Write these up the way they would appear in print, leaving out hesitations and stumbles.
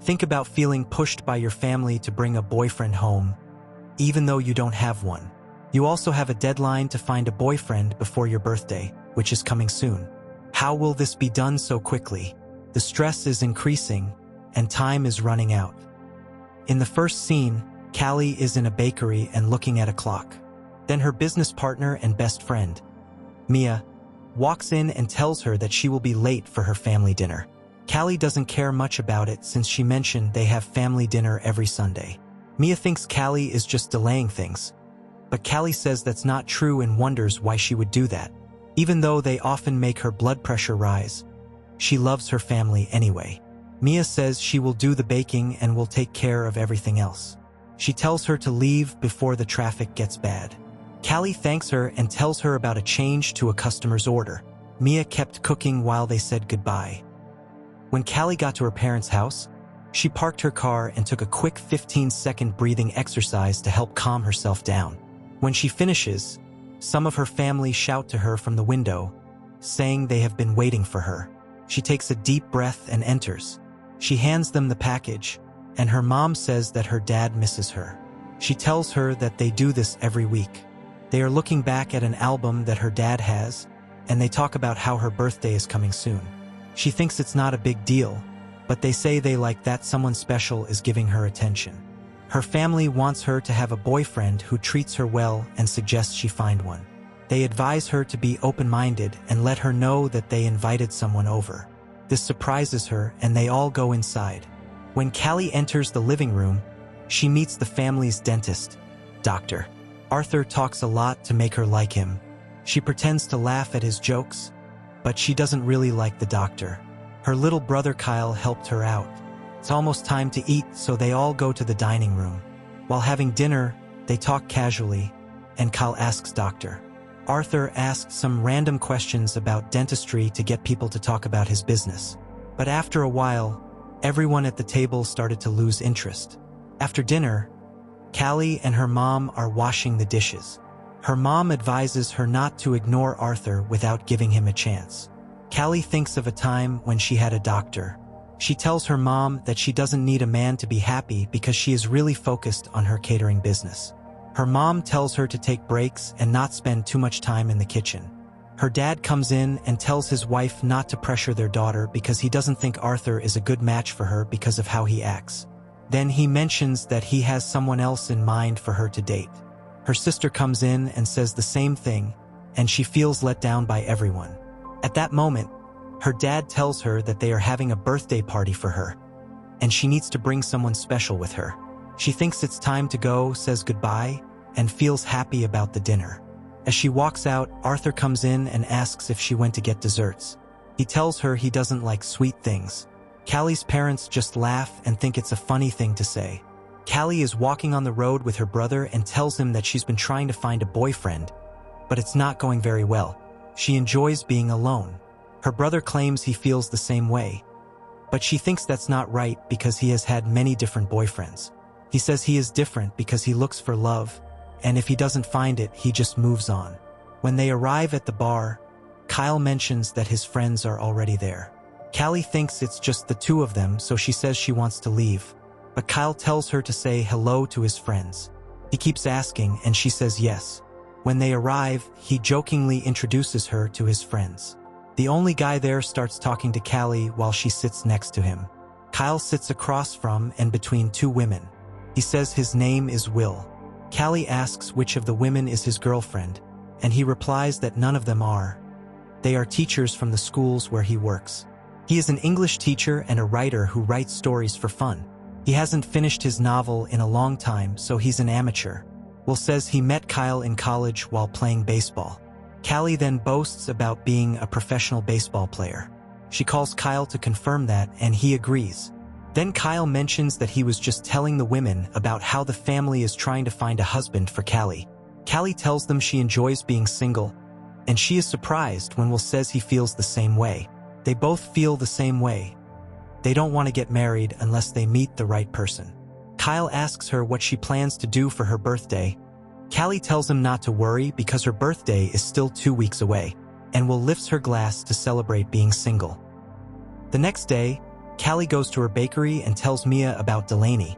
Think about feeling pushed by your family to bring a boyfriend home, even though you don't have one. You also have a deadline to find a boyfriend before your birthday, which is coming soon. How will this be done so quickly? The stress is increasing, and time is running out. In the first scene, Callie is in a bakery and looking at a clock. Then her business partner and best friend, Mia, walks in and tells her that she will be late for her family dinner. Callie doesn't care much about it since she mentioned they have family dinner every Sunday. Mia thinks Callie is just delaying things, but Callie says that's not true and wonders why she would do that. Even though they often make her blood pressure rise, she loves her family anyway. Mia says she will do the baking and will take care of everything else. She tells her to leave before the traffic gets bad. Callie thanks her and tells her about a change to a customer's order. Mia kept cooking while they said goodbye. When Callie got to her parents' house, she parked her car and took a quick 15-second breathing exercise to help calm herself down. When she finishes, some of her family shout to her from the window, saying they have been waiting for her. She takes a deep breath and enters. She hands them the package, and her mom says that her dad misses her. She tells her that they do this every week. They are looking back at an album that her dad has, and they talk about how her birthday is coming soon. She thinks it's not a big deal, but they say they like that someone special is giving her attention. Her family wants her to have a boyfriend who treats her well and suggests she find one. They advise her to be open-minded and let her know that they invited someone over. This surprises her and they all go inside. When Callie enters the living room, she meets the family's dentist, Dr. Arthur talks a lot to make her like him. She pretends to laugh at his jokes, but she doesn't really like the doctor. Her little brother Kyle helped her out. It's almost time to eat, so they all go to the dining room. While having dinner, they talk casually, and Kyle asks Dr. Arthur asks some random questions about dentistry to get people to talk about his business. But after a while, everyone at the table started to lose interest. After dinner, Callie and her mom are washing the dishes. Her mom advises her not to ignore Arthur without giving him a chance. Callie thinks of a time when she had a doctor. She tells her mom that she doesn't need a man to be happy because she is really focused on her catering business. Her mom tells her to take breaks and not spend too much time in the kitchen. Her dad comes in and tells his wife not to pressure their daughter because he doesn't think Arthur is a good match for her because of how he acts. Then he mentions that he has someone else in mind for her to date. Her sister comes in and says the same thing, and she feels let down by everyone. At that moment, her dad tells her that they are having a birthday party for her, and she needs to bring someone special with her. She thinks it's time to go, says goodbye, and feels happy about the dinner. As she walks out, Arthur comes in and asks if she went to get desserts. He tells her he doesn't like sweet things. Callie's parents just laugh and think it's a funny thing to say. Callie is walking on the road with her brother and tells him that she's been trying to find a boyfriend, but it's not going very well. She enjoys being alone. Her brother claims he feels the same way, but she thinks that's not right because he has had many different boyfriends. He says he is different because he looks for love, and if he doesn't find it, he just moves on. When they arrive at the bar, Kyle mentions that his friends are already there. Callie thinks it's just the two of them, so she says she wants to leave, but Kyle tells her to say hello to his friends. He keeps asking, and she says yes. When they arrive, he jokingly introduces her to his friends. The only guy there starts talking to Callie while she sits next to him. Kyle sits across from and between two women. He says his name is Will. Callie asks which of the women is his girlfriend, and he replies that none of them are. They are teachers from the schools where he works. He is an English teacher and a writer who writes stories for fun. He hasn't finished his novel in a long time, so he's an amateur. Will says he met Kyle in college while playing baseball. Callie then boasts about being a professional baseball player. She calls Kyle to confirm that, and he agrees. Then Kyle mentions that he was just telling the women about how the family is trying to find a husband for Callie. Callie tells them she enjoys being single, and she is surprised when Will says he feels the same way. They both feel the same way. They don't want to get married unless they meet the right person. Kyle asks her what she plans to do for her birthday. Callie tells him not to worry because her birthday is still 2 weeks away, and Will lifts her glass to celebrate being single. The next day, Callie goes to her bakery and tells Mia about Delaney,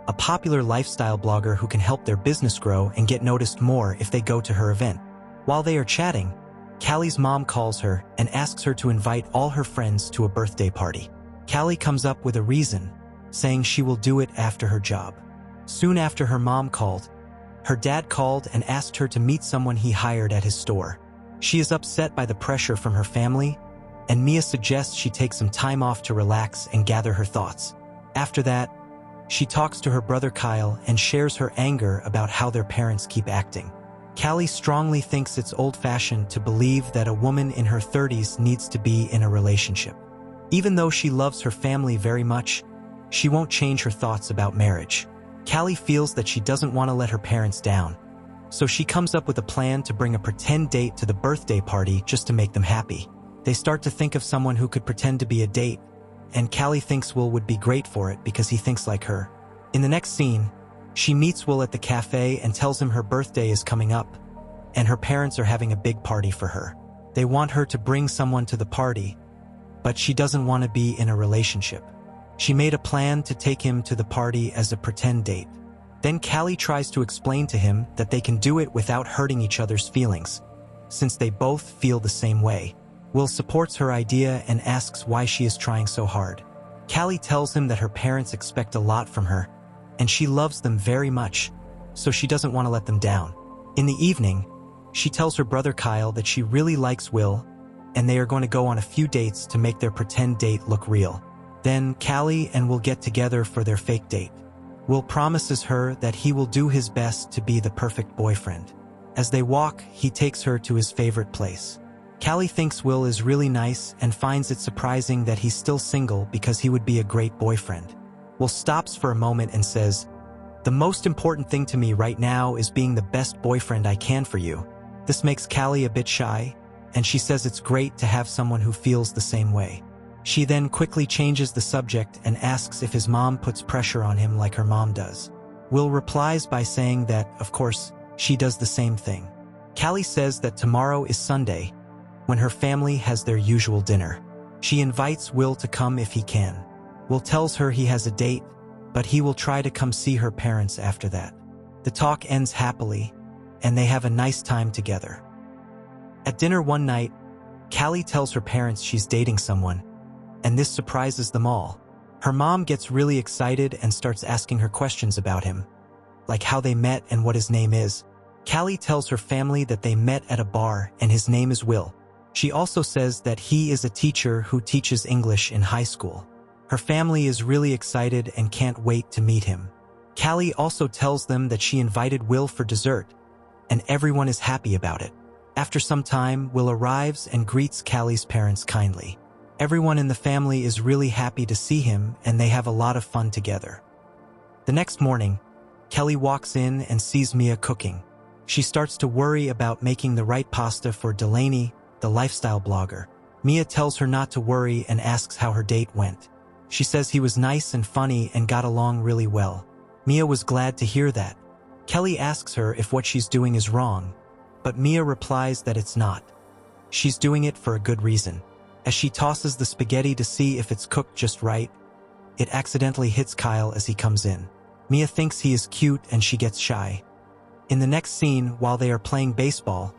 a popular lifestyle blogger who can help their business grow and get noticed more if they go to her event. While they are chatting, Callie's mom calls her and asks her to invite all her friends to a birthday party. Callie comes up with a reason, saying she will do it after her job. Soon after her mom called, her dad called and asked her to meet someone he hired at his store. She is upset by the pressure from her family, and Mia suggests she take some time off to relax and gather her thoughts. After that, she talks to her brother Kyle and shares her anger about how their parents keep acting. Callie strongly thinks it's old-fashioned to believe that a woman in her 30s needs to be in a relationship. Even though she loves her family very much, she won't change her thoughts about marriage. Callie feels that she doesn't want to let her parents down, so she comes up with a plan to bring a pretend date to the birthday party just to make them happy. They start to think of someone who could pretend to be a date, and Callie thinks Will would be great for it because he thinks like her. In the next scene, she meets Will at the cafe and tells him her birthday is coming up, and her parents are having a big party for her. They want her to bring someone to the party, but she doesn't want to be in a relationship. She made a plan to take him to the party as a pretend date. Then Callie tries to explain to him that they can do it without hurting each other's feelings, since they both feel the same way. Will supports her idea and asks why she is trying so hard. Callie tells him that her parents expect a lot from her, and she loves them very much, so she doesn't want to let them down. In the evening, she tells her brother Kyle that she really likes Will, and they are going to go on a few dates to make their pretend date look real. Then Callie and Will get together for their fake date. Will promises her that he will do his best to be the perfect boyfriend. As they walk, he takes her to his favorite place. Callie thinks Will is really nice and finds it surprising that he's still single because he would be a great boyfriend. Will stops for a moment and says, "The most important thing to me right now is being the best boyfriend I can for you." This makes Callie a bit shy, and she says it's great to have someone who feels the same way. She then quickly changes the subject and asks if his mom puts pressure on him like her mom does. Will replies by saying that, of course, she does the same thing. Callie says that tomorrow is Sunday, when her family has their usual dinner. She invites Will to come if he can. Will tells her he has a date, but he will try to come see her parents after that. The talk ends happily, and they have a nice time together. At dinner one night, Callie tells her parents she's dating someone, and this surprises them all. Her mom gets really excited and starts asking her questions about him, like how they met and what his name is. Callie tells her family that they met at a bar and his name is Will. She also says that he is a teacher who teaches English in high school. Her family is really excited and can't wait to meet him. Callie also tells them that she invited Will for dessert, and everyone is happy about it. After some time, Will arrives and greets Callie's parents kindly. Everyone in the family is really happy to see him, and they have a lot of fun together. The next morning, Kelly walks in and sees Mia cooking. She starts to worry about making the right pasta for Delaney, the lifestyle blogger. Mia tells her not to worry and asks how her date went. She says he was nice and funny and got along really well. Mia was glad to hear that. Kelly asks her if what she's doing is wrong, but Mia replies that it's not. She's doing it for a good reason. As she tosses the spaghetti to see if it's cooked just right, it accidentally hits Kyle as he comes in. Mia thinks he is cute and she gets shy. In the next scene, while they are playing baseball,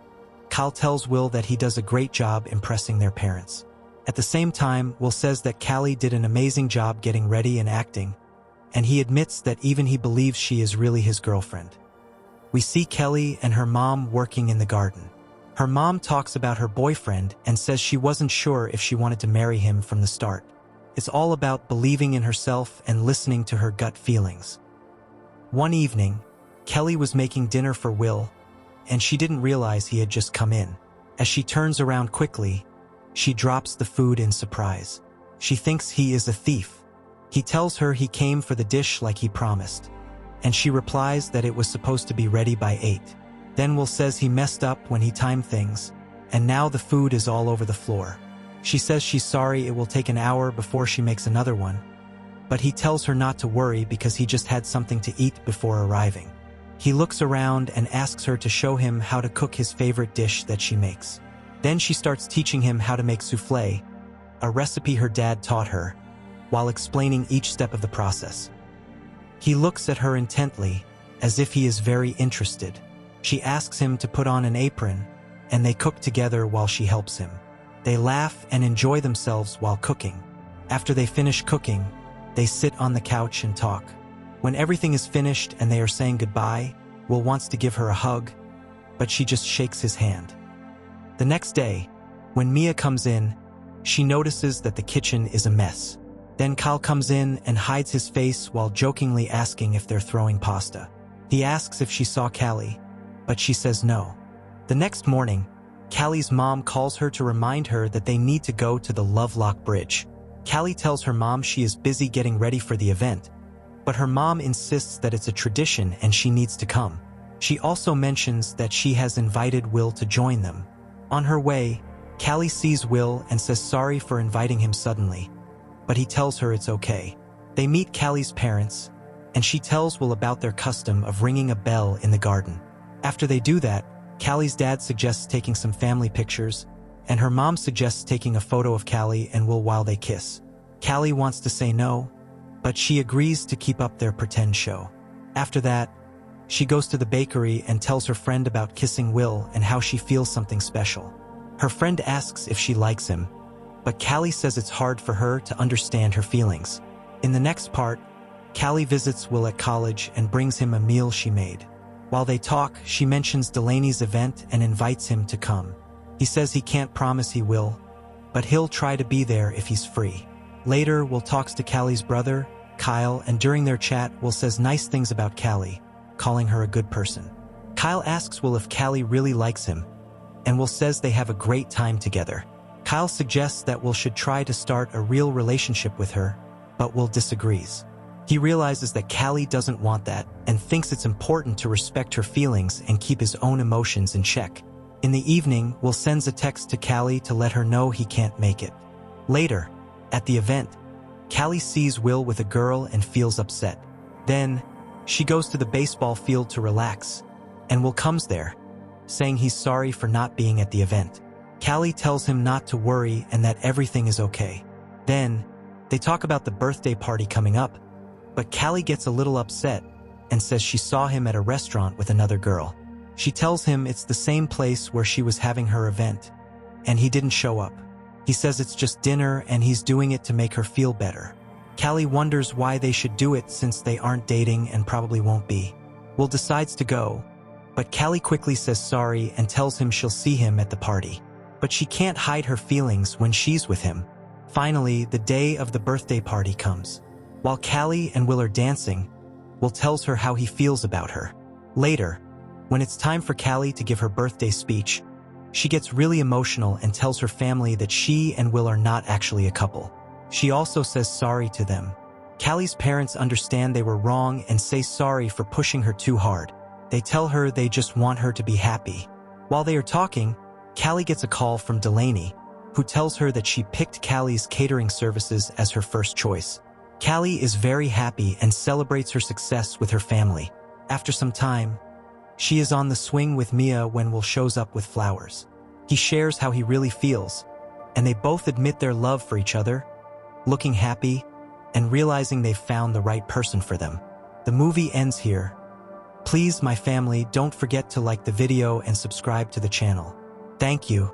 Kyle tells Will that he does a great job impressing their parents. At the same time, Will says that Callie did an amazing job getting ready and acting, and he admits that even he believes she is really his girlfriend. We see Kelly and her mom working in the garden. Her mom talks about her boyfriend and says she wasn't sure if she wanted to marry him from the start. It's all about believing in herself and listening to her gut feelings. One evening, Kelly was making dinner for Will, and she didn't realize he had just come in. As she turns around quickly, she drops the food in surprise. She thinks he is a thief. He tells her he came for the dish like he promised, and she replies that it was supposed to be ready by 8. Then Will says he messed up when he timed things, and now the food is all over the floor. She says she's sorry it will take an hour before she makes another one, but he tells her not to worry because he just had something to eat before arriving. He looks around and asks her to show him how to cook his favorite dish that she makes. Then she starts teaching him how to make soufflé, a recipe her dad taught her, while explaining each step of the process. He looks at her intently, as if he is very interested. She asks him to put on an apron, and they cook together while she helps him. They laugh and enjoy themselves while cooking. After they finish cooking, they sit on the couch and talk. When everything is finished and they are saying goodbye, Will wants to give her a hug, but she just shakes his hand. The next day, when Mia comes in, she notices that the kitchen is a mess. Then Kyle comes in and hides his face while jokingly asking if they're throwing pasta. He asks if she saw Callie, but she says no. The next morning, Callie's mom calls her to remind her that they need to go to the Lovelock Bridge. Callie tells her mom she is busy getting ready for the event, but her mom insists that it's a tradition and she needs to come. She also mentions that she has invited Will to join them. On her way, Callie sees Will and says sorry for inviting him suddenly, but he tells her it's okay. They meet Callie's parents, and she tells Will about their custom of ringing a bell in the garden. After they do that, Callie's dad suggests taking some family pictures, and her mom suggests taking a photo of Callie and Will while they kiss. Callie wants to say no, but she agrees to keep up their pretend show. After that, she goes to the bakery and tells her friend about kissing Will and how she feels something special. Her friend asks if she likes him, but Callie says it's hard for her to understand her feelings. In the next part, Callie visits Will at college and brings him a meal she made. While they talk, she mentions Delaney's event and invites him to come. He says he can't promise he will, but he'll try to be there if he's free. Later, Will talks to Callie's brother, Kyle, and during their chat, Will says nice things about Callie, calling her a good person. Kyle asks Will if Callie really likes him, and Will says they have a great time together. Kyle suggests that Will should try to start a real relationship with her, but Will disagrees. He realizes that Callie doesn't want that and thinks it's important to respect her feelings and keep his own emotions in check. In the evening, Will sends a text to Callie to let her know he can't make it. Later, at the event, Callie sees Will with a girl and feels upset. Then, she goes to the baseball field to relax, and Will comes there, saying he's sorry for not being at the event. Callie tells him not to worry and that everything is okay. Then, they talk about the birthday party coming up, but Callie gets a little upset and says she saw him at a restaurant with another girl. She tells him it's the same place where she was having her event, and he didn't show up. He says it's just dinner and he's doing it to make her feel better. Callie wonders why they should do it since they aren't dating and probably won't be. Will decides to go, but Callie quickly says sorry and tells him she'll see him at the party. But she can't hide her feelings when she's with him. Finally, the day of the birthday party comes. While Callie and Will are dancing, Will tells her how he feels about her. Later, when it's time for Callie to give her birthday speech, she gets really emotional and tells her family that she and Will are not actually a couple. She also says sorry to them. Callie's parents understand they were wrong and say sorry for pushing her too hard. They tell her they just want her to be happy. While they are talking, Callie gets a call from Delaney, who tells her that she picked Callie's catering services as her first choice. Callie is very happy and celebrates her success with her family. After some time, she is on the swing with Mia when Will shows up with flowers. He shares how he really feels, and they both admit their love for each other, looking happy and realizing they've found the right person for them. The movie ends here. Please, my family, don't forget to like the video and subscribe to the channel. Thank you.